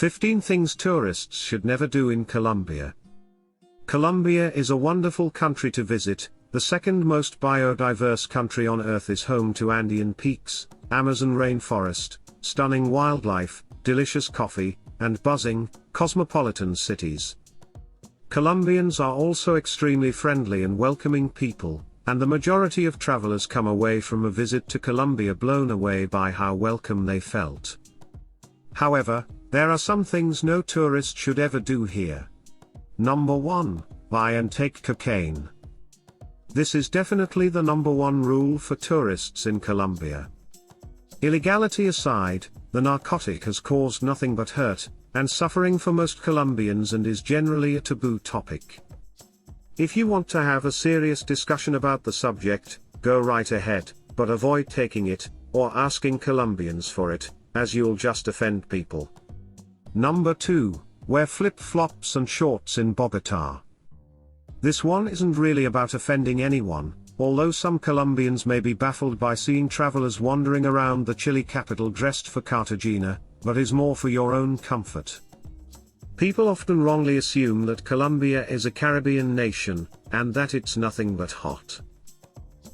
15 Things Tourists Should Never Do in Colombia. Colombia is a wonderful country to visit. The second most biodiverse country on Earth, is home to Andean peaks, Amazon rainforest, stunning wildlife, delicious coffee, and buzzing, cosmopolitan cities. Colombians are also extremely friendly and welcoming people, and the majority of travelers come away from a visit to Colombia blown away by how welcome they felt. However, there are some things no tourist should ever do here. Number 1, buy and take cocaine. This is definitely the number 1 rule for tourists in Colombia. Illegality aside, the narcotic has caused nothing but hurt and suffering for most Colombians and is generally a taboo topic. If you want to have a serious discussion about the subject, go right ahead, but avoid taking it, or asking Colombians for it, as you'll just offend people. Number 2, wear flip-flops and shorts in Bogotá. This one isn't really about offending anyone, although some Colombians may be baffled by seeing travelers wandering around the Chile capital dressed for Cartagena, but is more for your own comfort. People often wrongly assume that Colombia is a Caribbean nation, and that it's nothing but hot.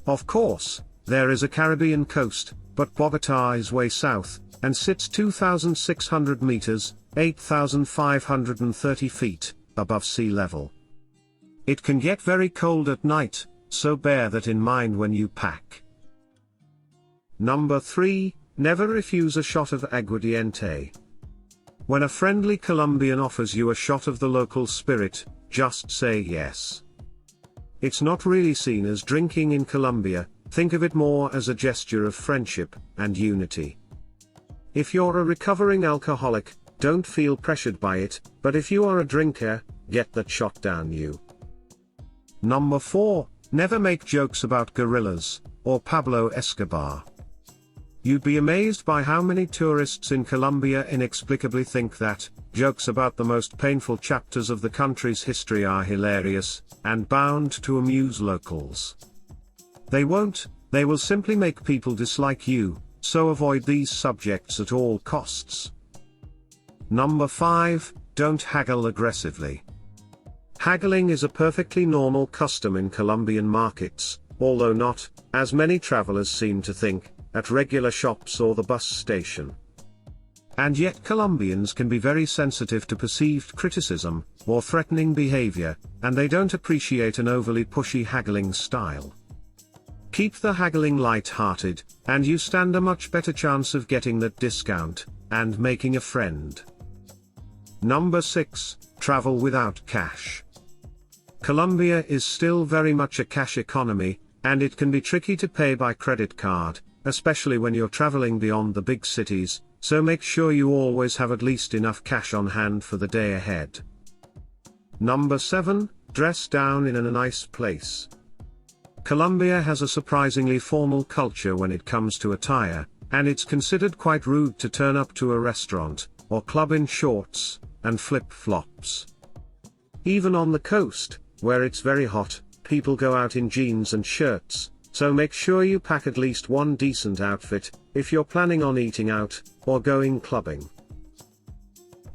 Of course, there is a Caribbean coast, but Bogotá is way south, and sits 2,600 meters, 8,530 feet, above sea level. It can get very cold at night, so bear that in mind when you pack. Number 3, never refuse a shot of Aguardiente. When a friendly Colombian offers you a shot of the local spirit, just say yes. It's not really seen as drinking in Colombia, think of it more as a gesture of friendship and unity. If you're a recovering alcoholic, don't feel pressured by it, but if you are a drinker, get that shot down you. Number 4, never make jokes about Guerrillas, or Pablo Escobar. You'd be amazed by how many tourists in Colombia inexplicably think that jokes about the most painful chapters of the country's history are hilarious, and bound to amuse locals. They won't, they will simply make people dislike you, so avoid these subjects at all costs. Number 5, don't haggle aggressively. Haggling is a perfectly normal custom in Colombian markets, although not, as many travelers seem to think, at regular shops or the bus station. And yet Colombians can be very sensitive to perceived criticism, or threatening behavior, and they don't appreciate an overly pushy haggling style. Keep the haggling light-hearted, and you stand a much better chance of getting that discount, and making a friend. Number 6, travel without cash. Colombia is still very much a cash economy, and it can be tricky to pay by credit card, especially when you're traveling beyond the big cities, so make sure you always have at least enough cash on hand for the day ahead. Number 7, dress down in a nice place. Colombia has a surprisingly formal culture when it comes to attire, and it's considered quite rude to turn up to a restaurant or club in shorts and flip-flops. Even on the coast, where it's very hot, people go out in jeans and shirts, so make sure you pack at least one decent outfit if you're planning on eating out or going clubbing.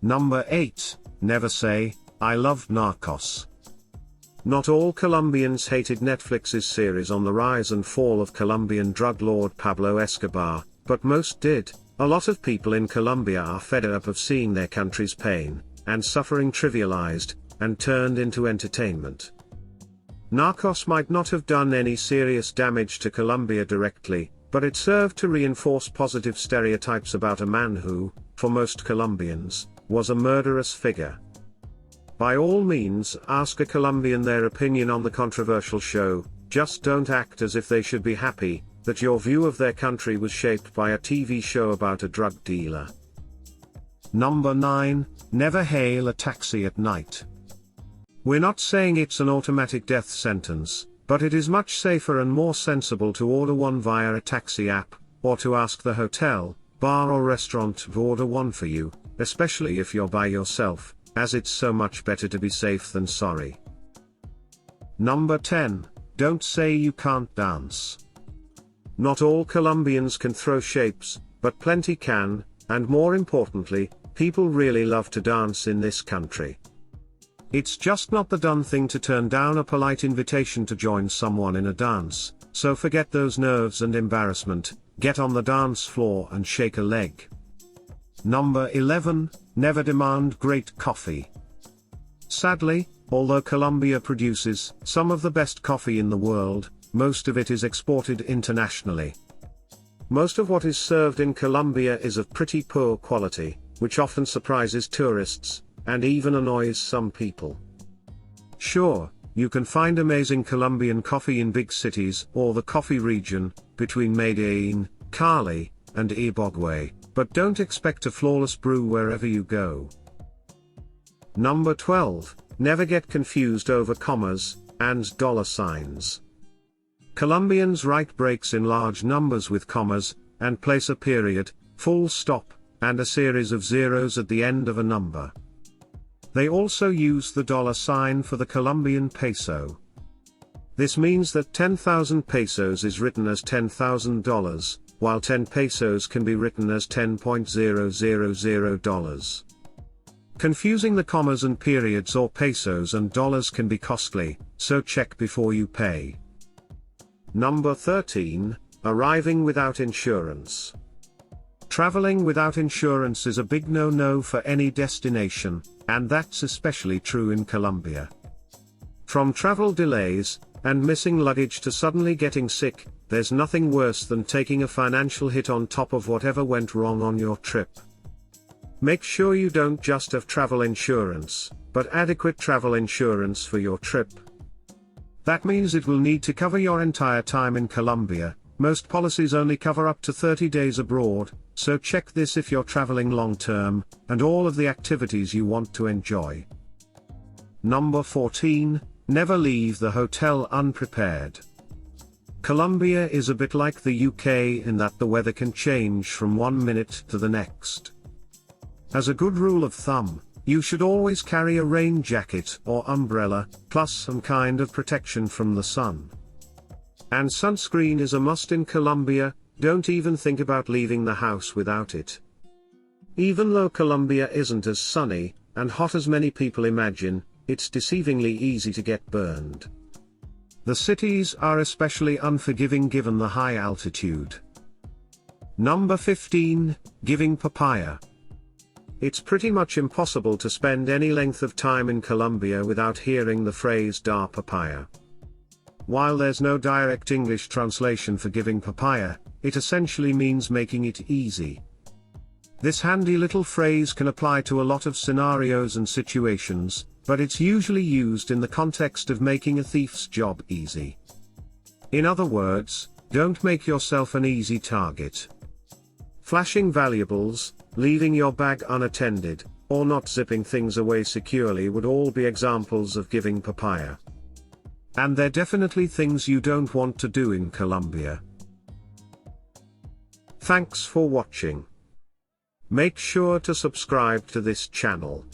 Number 8, never say, "I love Narcos." Not all Colombians hated Netflix's series on the rise and fall of Colombian drug lord Pablo Escobar, but most did. A lot of people in Colombia are fed up of seeing their country's pain and suffering trivialized and turned into entertainment. Narcos might not have done any serious damage to Colombia directly, but it served to reinforce positive stereotypes about a man who, for most Colombians, was a murderous figure. By all means, ask a Colombian their opinion on the controversial show, just don't act as if they should be happy that your view of their country was shaped by a TV show about a drug dealer. Number 9, never hail a taxi at night. We're not saying it's an automatic death sentence, but it is much safer and more sensible to order one via a taxi app, or to ask the hotel, bar or restaurant to order one for you, especially if you're by yourself, as it's so much better to be safe than sorry. Number 10, don't say you can't dance. Not all Colombians can throw shapes, but plenty can, and more importantly, people really love to dance in this country. It's just not the done thing to turn down a polite invitation to join someone in a dance, so forget those nerves and embarrassment, get on the dance floor and shake a leg. Number 11, never demand great coffee. Sadly, although Colombia produces some of the best coffee in the world, most of it is exported internationally. Most of what is served in Colombia is of pretty poor quality, which often surprises tourists, and even annoys some people. Sure, you can find amazing Colombian coffee in big cities or the coffee region, between Medellin, Cali, and Ibagué, but don't expect a flawless brew wherever you go. Number 12, never get confused over commas and dollar signs. Colombians write breaks in large numbers with commas, and place a period, full stop, and a series of zeros at the end of a number. They also use the dollar sign for the Colombian peso. This means that 10,000 pesos is written as $10,000, while 10 pesos can be written as $10.000. Confusing the commas and periods or pesos and dollars can be costly, so check before you pay. Number 13, arriving without insurance. Traveling without insurance is a big no-no for any destination, and that's especially true in Colombia. From travel delays and missing luggage to suddenly getting sick, there's nothing worse than taking a financial hit on top of whatever went wrong on your trip. Make sure you don't just have travel insurance, but adequate travel insurance for your trip. That means it will need to cover your entire time in Colombia. Most policies only cover up to 30 days abroad, so check this if you're traveling long-term, and all of the activities you want to enjoy. Number 14, never leave the hotel unprepared. Colombia is a bit like the UK in that the weather can change from one minute to the next. As a good rule of thumb, you should always carry a rain jacket or umbrella, plus some kind of protection from the sun. And sunscreen is a must in Colombia, don't even think about leaving the house without it. Even though Colombia isn't as sunny and hot as many people imagine, it's deceivingly easy to get burned. The cities are especially unforgiving given the high altitude. Number 15, giving papaya. It's pretty much impossible to spend any length of time in Colombia without hearing the phrase "dar papaya." While there's no direct English translation for giving papaya, it essentially means making it easy. This handy little phrase can apply to a lot of scenarios and situations, but it's usually used in the context of making a thief's job easy. In other words, don't make yourself an easy target. Flashing valuables, leaving your bag unattended, or not zipping things away securely would all be examples of giving papaya. And they're definitely things you don't want to do in Colombia. Thanks for watching. Make sure to subscribe to this channel.